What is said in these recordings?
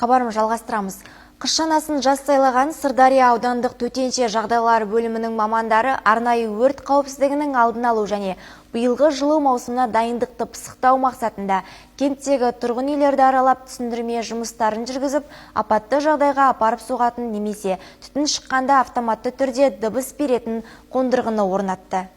Хабарымызды жалғастырамыз. Қыс шанасын жаз сайлаған Сырдария аудандық төтенше жағдайлар бөлімінің мамандары арнайы өрт қауіпсіздігінің алдын алу және биылғы жылу маусымына дайындықты пысықтау мақсатында кенттегі тұрғын үйлерді аралап түсіндірме жұмыстарын жүргізіп, апатты жағдайға апарып соғатын немесе түтін шыққанда автоматты түрде дыбыс беретін қондырғыны орнатты.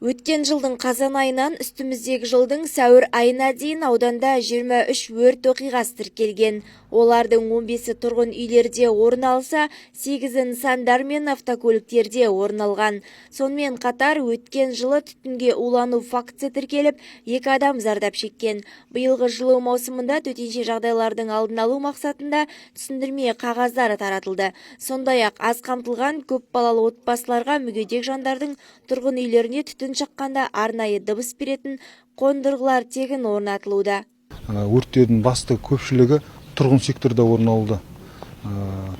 Өткен жылдың қазан айынан үстіміздегі жылдың сәуір айына дейін ауданда 23 өрт оқиғасы тіркелген. Олардың 15-і тұрғын үйлерде орын алса, 8-і нысандар мен автокөліктерде орын алған. Сонымен қатар өткен жылы түтінге улану фактісі тіркеліп, 2 адам зардап шеккен. Биылғы жылу маусымында төтенше жағдайлардың алдын алу мақсатында түсіндірме қағаздары таратылды. Сондай-ақ аз қамтылған көп балалы отбасыларға мүгедек жандардың тұрғын үйлеріне түтін шыққанда арнайы дыбыс беретін қондырғылар тегін орнатылуда. Өрттердің басты көпшілігі тұрғын секторда орын алды.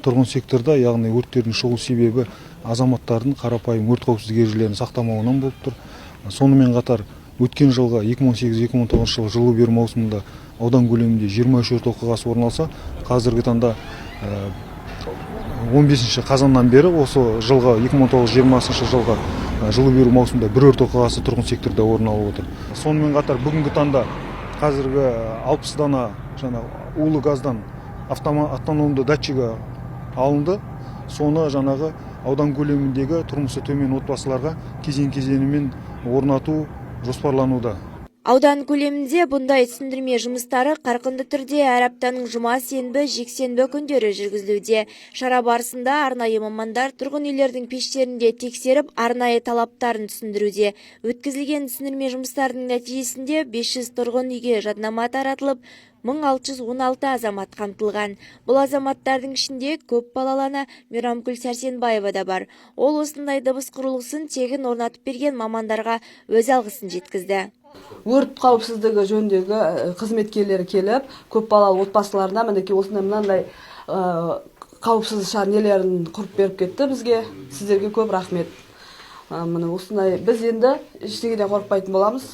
Тұрғын секторда, яғни өрттердің шығу себебі азаматтардың қарапайым өрт қауіпсіздік ережелерін сақтамауынан болып тұр. Сонымен қатар өткен жылға 2018-2019 жылы жылу беру маусымында аудан көлемінде 23 өрт оқиғасы орын алса, қазіргі таңда 15 қазаннан бері осы жылға 2019-2020 жылға жылу беру маусымында 1 өрт оқиғасы тұрғын секторда орын алып отыр. Сонымен қатар бүгінгі таңда қазіргі 60 дана улы газдан автономды датчигі алынды. Соны аудан көлеміндегі тұрмысы төмен отбасыларға кезең-кезеңімен орнату жоспарлануда. Аудан көлемінде бұндай түсіндірме жұмыстары қарқынды түрде әр аптаның жұма, сенбі, жексенбі күндері жүргізілуде. Шара барысында арнайы мамандар тұрғын үйлердің пештерінде тексеріп, арнайы талаптарын түсіндіруде. Өткізілген түсіндірме жұмыстарының нәтижесінде 500 тұрғын үйге жаднама таратылып, 1616 азамат қамтылған. Бұл азаматтардың ішінде көп балалана Мейрамкүл Сәрсенбаева да бар. Ол осындай дыбыс құрылғысын тегін орнатып берген мамандарға өз алғысын жеткізді. Өрт қауіпсіздігі жөніндегі қызметкерлері келіп, көп балалы отбасыларына мынандай қауіпсіз нелерін құрып беріп кетті бізге. Сіздерге көп рахмет. Осындай біз енді ештеңеден қорықпайтын боламыз.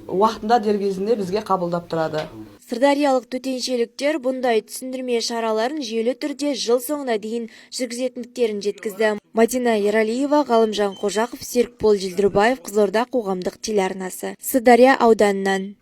Уақытында дер кезінде бізге қабылдап тұрады. Сырдариялық төтеншеліктер бұндай түсіндірме шараларын жүйелі түрде жыл соңына дейін жүргізетіндіктерін жеткізді. Мадина Ералиева, Ғалымжан Қожақов, Серікбол Желдірбаев, Қызылорда қоғамдық телеарнасы. Сырдария ауданынан.